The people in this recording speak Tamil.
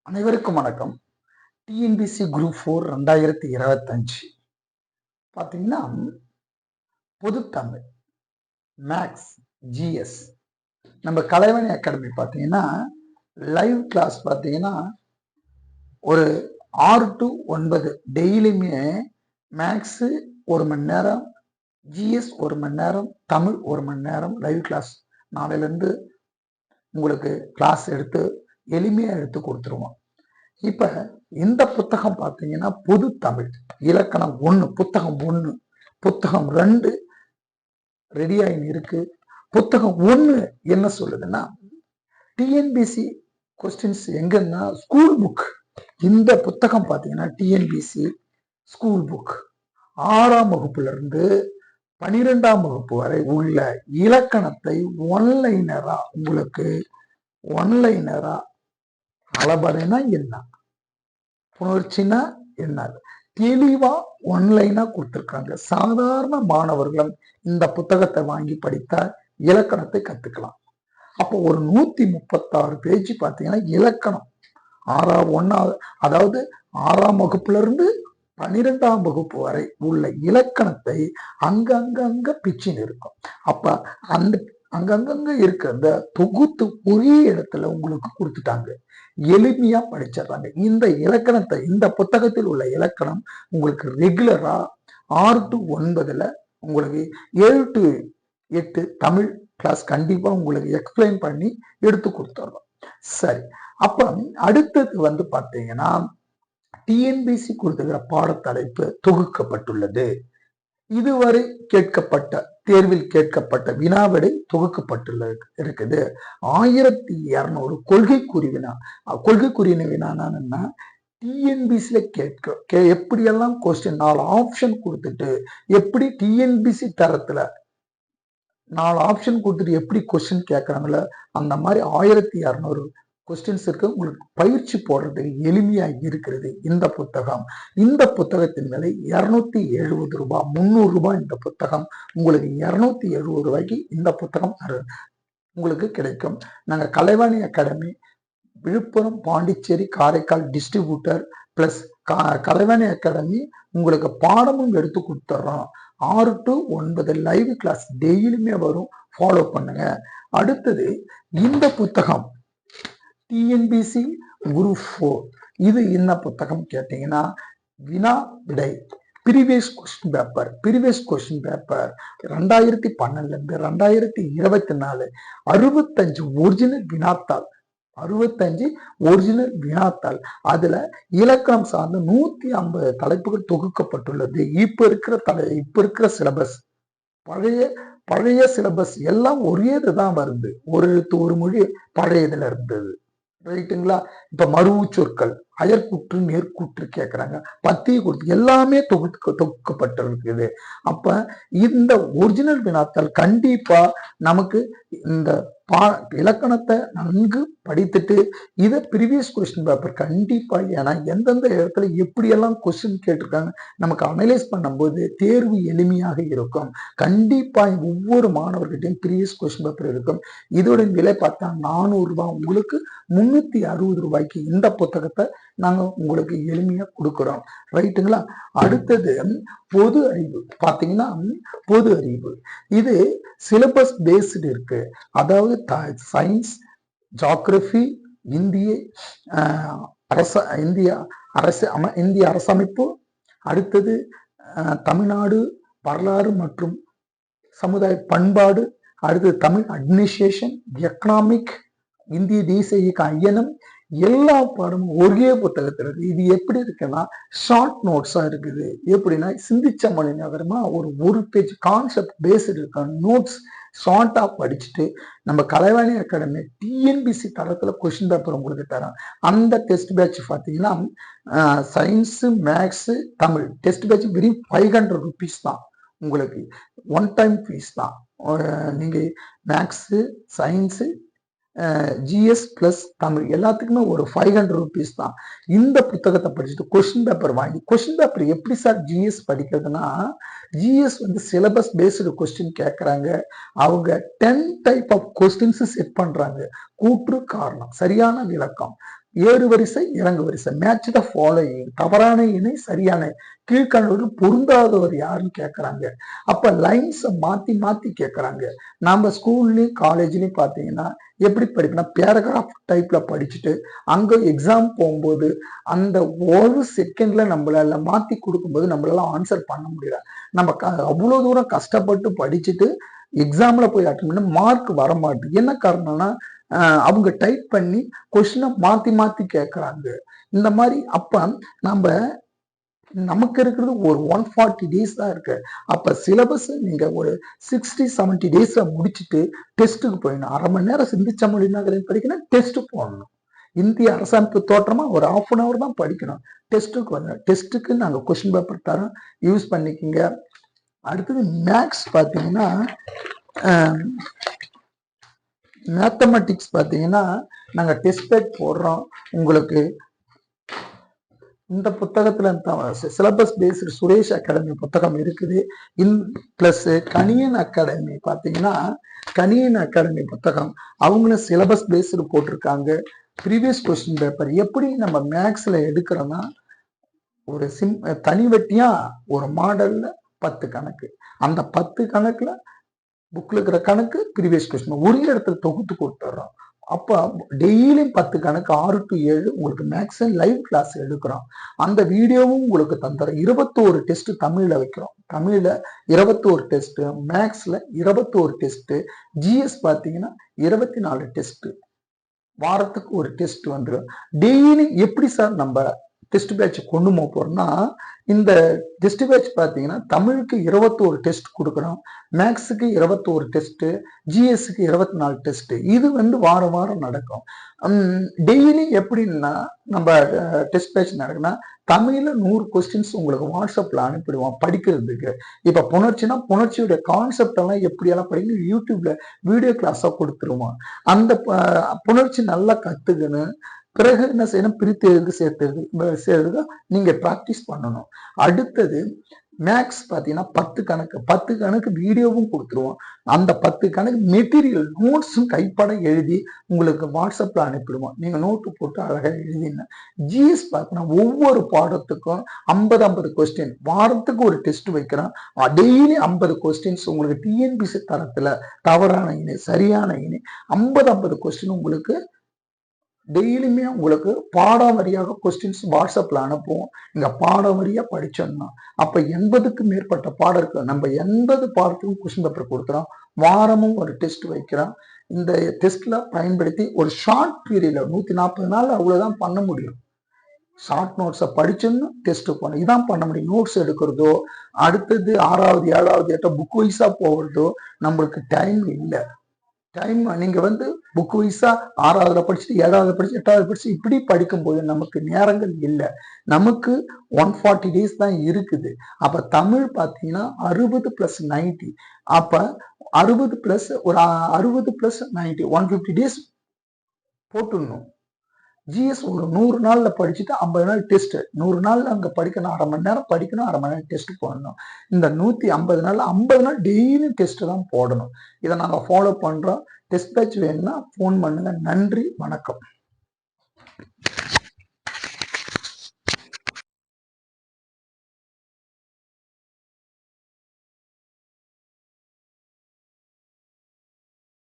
அனைவருக்கும் வணக்கம். டிஎன்பிசி குரூப் 4 2025 பார்த்தீங்கன்னா பொதுத்தமிழ், மேக்ஸ், ஜிஎஸ் நம்ம கலைவாணி அகாடமி பார்த்தீங்கன்னா லைவ் கிளாஸ் பார்த்தீங்கன்னா ஒரு 6 to 9 டெய்லியுமே மேக்ஸு 1 மணி நேரம், ஜிஎஸ் 1 மணி நேரம், தமிழ் 1 மணி நேரம் லைவ் கிளாஸ் நாளையிலேருந்து உங்களுக்கு கிளாஸ் எடுத்து எளிமையாக எடுத்து கொடுத்துருவோம். இப்ப இந்த புத்தகம் பார்த்தீங்கன்னா பொது தமிழ் இலக்கணம் 1 புத்தகம் 1 புத்தகம் 2 ரெடியாகி இருக்கு. புத்தகம் 1 என்ன சொல்லுதுன்னா டிஎன்பிசி கொஸ்டின்ஸ் எங்கன்னா ஸ்கூல் புக். இந்த புத்தகம் பார்த்தீங்கன்னா டிஎன்பிசி ஸ்கூல் புக் 6ஆம் வகுப்புல இருந்து 12ஆம் வகுப்பு வரை உள்ள இலக்கணத்தை ஒன்லைனரா உங்களுக்கு அளபறைனா என்ன, புணர்ச்சினா என்ன தெளிவா ஒன்லைனா கொடுத்துருக்காங்க. சாதாரண மாணவர்களும் இந்த புத்தகத்தை வாங்கி படித்தா இலக்கணத்தை கத்துக்கலாம். அப்போ ஒரு 136 பேஜ் பார்த்தீங்கன்னா இலக்கணம் 6ஆம் வகுப்புல இருந்து 12ஆம் வகுப்பு வரை உள்ள இலக்கணத்தை அங்கங்க பிச்சின்னு இருக்கும். அப்ப அந்த அங்கங்க இருக்க அந்த தொகுத்து ஒரே இடத்துல உங்களுக்கு கொடுத்துட்டாங்க. எளிமையா படிச்சிடறாங்க. இந்த இலக்கணத்தை இந்த புத்தகத்தில் உள்ள இலக்கணம் உங்களுக்கு ரெகுலரா 6 to 9 உங்களுக்கு 7 to 8 தமிழ் கிளாஸ் கண்டிப்பா உங்களுக்கு எக்ஸ்பிளைன் பண்ணி எடுத்து கொடுத்துறோம். சரி, அப்ப அடுத்தது பார்த்தீங்கன்னா டிஎன்பிசி கொடுத்துக்கிற பாடத்தலைப்பு தொகுக்கப்பட்டுள்ளது. இதுவரை தேர்வில் கேட்கப்பட்ட வினாவிடை தொகுக்கப்பட்டுள்ளது இருக்குது. 1200 கொள்கைக்குரிய வினா டிஎன்பிசில எப்படியெல்லாம் கொஸ்டின் 4 ஆப்ஷன் கொடுத்துட்டு எப்படி டிஎன்பிசி தரத்துல 4 ஆப்ஷன் கொடுத்துட்டு எப்படி கொஸ்டின் கேட்கறாங்களோ அந்த மாதிரி 1200 கொஸ்டின்ஸ் இருக்கு. உங்களுக்கு பயிற்சி போடுறதுக்கு எளிமையா இருக்கிறது இந்த புத்தகம். இந்த புத்தகத்தின் விலை 270 ரூபாய், 300 ரூபாய். இந்த புத்தகம் உங்களுக்கு 270 ரூபாய்க்கு இந்த புத்தகம் உங்களுக்கு கிடைக்கும். நாங்க Kalaivani academy Villupuram, Pondicherry, Karaikal distributor plus Kalaivani academy உங்களுக்கு பாடமும் எடுத்து கொடுத்துட்றோம். 6 to 9 லைவ் கிளாஸ் டெய்லியுமே வரும், ஃபாலோ பண்ணுங்க. அடுத்தது இந்த புத்தகம் டிஎன்பிசி குரூப் 4 இது என்ன புத்தகம் கேட்டீங்கன்னா வினா விடை ப்ரீவியஸ் கொஸ்டின் பேப்பர் 2012 இருந்து 2024 65 ஒரிஜினல் வினாத்தாள் அதுல இலக்கணம் சார்ந்த 150 தலைப்புகள் தொகுக்கப்பட்டுள்ளது. இப்ப இருக்கிற சிலபஸ் பழைய சிலபஸ் எல்லாம் ஒரே இதுதான் வருது. ஒரு எழுத்து ஒரு மொழி பழைய இதுல இருந்தது, ரைட்டுங்களா? இப்ப மருவு சொற்கள், அயற்கூற்று, நேர்கூற்று கேட்கறாங்க, பத்திய கொடுத்து எல்லாமே தொகுக்கப்பட்டிருக்குது. அப்ப இந்த ஒரிஜினல் வினாத்தாள் கண்டிப்பா நமக்கு இந்த இலக்கணத்தை நன்கு படித்துட்டு இதை ப்ரீவியஸ் கொஸ்டின் பேப்பர் கண்டிப்பா, ஏன்னா எந்தெந்த இடத்துல எப்படியெல்லாம் கொஸ்டின் கேட்டிருக்காங்க நமக்கு அனலைஸ் பண்ணும்போது தேர்வு எளிமையாக இருக்கும். கண்டிப்பா ஒவ்வொரு மாணவர்கிட்டையும் ப்ரீவியஸ் கொஸ்டின் பேப்பர் இருக்கும். இதோட விலை பார்த்தா 400 ரூபாய், உங்களுக்கு 360 ரூபாய்க்கு இந்த புத்தகத்தை நாங்க உங்களுக்கு எளிமையா கொடுக்கிறோம், ரைட்டுங்களா? அடுத்தது பொது அறிவு பார்த்தீங்கன்னா பொது அறிவு இது சிலபஸ் பேஸ்டு இருக்கு. அதாவது சயின்ஸ், ஜியோகிராஃபி, இந்திய அரசமைப்பு, அடுத்தது தமிழ்நாடு வரலாறு மற்றும் சமுதாய பண்பாடு, அடுத்தது தமிழ் அட்மினிஸ்ட்ரேஷன், எக்கனாமிக், இந்திய தேசிய இயக்க ஐயனம், எல்லா பாடமும் ஒரே புத்தகத்துல இருக்கு. இது எப்படி இருக்குன்னா ஷார்ட் நோட்ஸா இருக்குது. எப்படின்னா சிந்திச்ச மணி நகரமா ஒரு பேஜ் கான்செப்ட் பேஸ்டு இருக்க நோட்ஸ் ஷார்ட்டா படிச்சுட்டு நம்ம கலைவாணி அகாடமி டிஎன்பிசி தரத்துல கொஸ்டின் பேப்பர் உங்களுக்கு தரோம். அந்த டெஸ்ட் பேட்ச் பார்த்தீங்கன்னா science, maths, Tamil test batch வெறும் 500 rupees தான். உங்களுக்கு ஒன் டைம் ஃபீஸ் தான். நீங்க maths, science, GS plus Tamil எல்லாத்துக்குமே ஒரு 500 rupees தான். இந்த புத்தகத்தை படிச்சுட்டு கொஸ்டின் பேப்பர் வாங்கி, கொஸ்டின் பேப்பர் எப்படி சார் ஜிஎஸ் படிக்கிறதுனா, ஜிஎஸ் சிலபஸ் பேஸ்டு கொஸ்டின் கேட்கறாங்க. அவங்க 10 டைப் ஆஃப் கொஸ்டின்ஸ் செட் பண்றாங்க. கூற்று, காரணம், சரியான விளக்கம், ஏறு வரிசை இறங்கு வரிசை, மேட்ச் த ஃபாலோயிங், தவறான இணை சரியான, கீழ்கண்டவர்கள் பொருந்தாதவர் யாருன்னு கேட்கறாங்க. அப்ப லைன்ஸ மாத்தி மாத்தி கேட்கறாங்க. நாம ஸ்கூல்லயும் காலேஜ்லயும் பாத்தீங்கன்னா எப்படி படிக்கணும், பேராகிராஃப் டைப்ல படிச்சுட்டு அங்க எக்ஸாம் போகும்போது அந்த ஒரு செகண்ட்ல நம்மளால மாத்தி கொடுக்கும்போது நம்மளால ஆன்சர் பண்ண முடியல. நம்ம அவ்வளவு தூரம் கஷ்டப்பட்டு படிச்சுட்டு எக்ஸாம்ல போய் அட்டன் பண்ண மார்க் வர மாட்டேங்குது. என்ன காரணம்னா அவங்க டைப் பண்ணி கொஸ்டினை மாத்தி மாத்தி கேட்கறாங்க. இந்த மாதிரி அப்ப நம்ம நமக்கு இருக்கிறது ஒரு 140 டேஸ் தான் இருக்கு. அப்ப சிலபஸ் நீங்க ஒரு 60-70 டேஸ்ல முடிச்சுட்டு டெஸ்ட்டுக்கு போயிடணும். அரை மணி நேரம் சிந்திச்ச மொழி படிக்கணும், டெஸ்ட் போடணும். இந்திய அரசமைப்பு தோற்றமா ஒரு 1/2 hour தான் படிக்கணும். டெஸ்ட்டுக்கு வந்து டெஸ்ட்டுக்கு நாங்க கொஸ்டின் பேப்பர் தரோம், யூஸ் பண்ணிக்கோங்க. அடுத்தது மேக்ஸ் பாத்தீங்கன்னா மேத்தமெட்டிக்ஸ் பாத்தீங்கன்னா நாங்க டெஸ்ட் பேக் போடுறோம். உங்களுக்கு இந்த புத்தகத்துல சிலபஸ் பேஸ்டு சுரேஷ் அகாடமி புத்தகம் இருக்குது. பிளஸ் கணியன் அகாடமி பாத்தீங்கன்னா கணியன் அகாடமி புத்தகம் அவங்களும் சிலபஸ் பேஸ்டு போட்டிருக்காங்க. ப்ரீவியஸ் கொஸ்டின் பேப்பர் எப்படி நம்ம மேக்ஸ்ல எடுக்கிறோம்னா ஒரு தனி வெட்டியா ஒரு மாடல்ல 10 கணக்கு, அந்த 10 கணக்குல புக்ல இருக்கிற கணக்கு ப்ரீவியஸ் கொஸ்டின் ஒரு இடத்துல தொகுத்து கொடுத்துட்றோம். அப்ப டெய்லியும் 10 கணக்கு 6 to 7 உங்களுக்கு மேக்ஸ் லைவ் கிளாஸ் எடுக்கிறோம். அந்த வீடியோவும் உங்களுக்கு தந்துடும். 21 டெஸ்ட் தமிழ்ல வைக்கிறோம். தமிழ்ல 21 டெஸ்ட், மேக்ஸ்ல 21 டெஸ்ட், ஜிஎஸ் பாத்தீங்கன்னா 24 டெஸ்ட். வாரத்துக்கு ஒரு டெஸ்ட் வந்துடும். டெய்லி எப்படி சார் நம்ம டெஸ்ட் பேட்ச் கொண்டு போறோம்னா இந்த டெஸ்ட் பேட்ச் பாத்தீங்கன்னா தமிழுக்கு 21 டெஸ்ட் கொடுக்குறோம், மேக்ஸுக்கு 21 டெஸ்ட், ஜிஎஸ்க்கு 24 டெஸ்ட். இது வந்து வாரம் வாரம் நடக்கும். டெய்லி எப்படின்னா நம்ம டெஸ்ட் பேட்ச் நடக்குன்னா தமிழ்ல 100 கொஸ்டின்ஸ் உங்களுக்கு வாட்ஸ்அப்ல அனுப்பிடுவோம் படிக்கிறதுக்கு. இப்ப புணர்ச்சினா புணர்ச்சியுடைய கான்செப்ட் எல்லாம் எப்படியெல்லாம் படிக்கணும் யூடியூப்ல வீடியோ கிளாஸா கொடுத்துருவோம். அந்த புணர்ச்சி நல்லா கத்துக்கணும். பிறகு என்ன செய்யணும், பிரித்து எழுது சேர்த்து நீங்க பிராக்டிஸ் பண்ணணும். அடுத்தது மேக்ஸ் பாத்தீங்கன்னா 10 கணக்கு வீடியோவும் கொடுத்துருவோம். அந்த 10 கணக்கு மெட்டீரியல் நோட்ஸும் கைப்பட எழுதி உங்களுக்கு வாட்ஸ்அப்ல அனுப்பிடுவோம். நீங்க நோட்டு போட்டு அழகா எழுதின. ஜிஎஸ் பார்த்தீங்கன்னா ஒவ்வொரு பாடத்துக்கும் 50 கொஸ்டின், வாரத்துக்கு ஒரு டெஸ்ட் வைக்கிறோம். டெய்லி 50 கொஸ்டின்ஸ் உங்களுக்கு டிஎன்பிசி தரத்துல தவறான இணை சரியான இணை 50 கொஸ்டின் உங்களுக்கு டெய்லியுமே உங்களுக்கு பாடம் வரியாக கொஸ்டின்ஸ் வாட்ஸ்அப்ல அனுப்புவோம். இங்க பாடம் வரியா படிச்சோம்னா அப்ப 80க்கு மேற்பட்ட பாடம் இருக்கு. நம்ம 80 பாடத்துக்கும் கொஸ்டின் பேப்பர் கொடுக்குறோம். வாரமும் ஒரு டெஸ்ட் வைக்கிறோம். இந்த டெஸ்ட்ல பயன்படுத்தி ஒரு ஷார்ட் பீரியட்ல 140 நாள் அவ்வளவுதான் பண்ண முடியும். ஷார்ட் நோட்ஸை படிச்சோம்னா டெஸ்ட் போகணும், இதான் பண்ண முடியும். நோட்ஸ் எடுக்கிறதோ அடுத்தது 6வது 7வது 8 புக் வைஸா போகிறதோ நம்மளுக்கு டைம் இல்லை. டைம் நீங்க வந்து புக் வைஸா 6வதுல படிச்சுட்டு 7வது படிச்சு 8வது படிச்சு இப்படி படிக்கும்போது நமக்கு நேரங்கள் இல்லை. நமக்கு 140 டேஸ் தான் இருக்குது. அப்ப தமிழ் பாத்தீங்கன்னா 60 + 90, அப்ப 60 + ஒரு 60 + 90 150 டேஸ் போட்டுடணும். ஜிஎஸ் ஒரு 100 நாள்ல படிச்சுட்டு 50 நாள் டெஸ்ட், 100 நாள்ல அங்க படிக்கணும், அரை மணி நேரம் படிக்கணும், அரை மணி நேரம் டெஸ்ட் போடணும். இந்த 150 நாள்ல 50 நாள் டெய்லி டெஸ்ட் தான் போடணும். இதை நாங்க ஃபாலோ பண்றோம். டெஸ்ட் பேட்ச் வேணும்னா ஃபோன் பண்ணுங்க. நன்றி, வணக்கம்.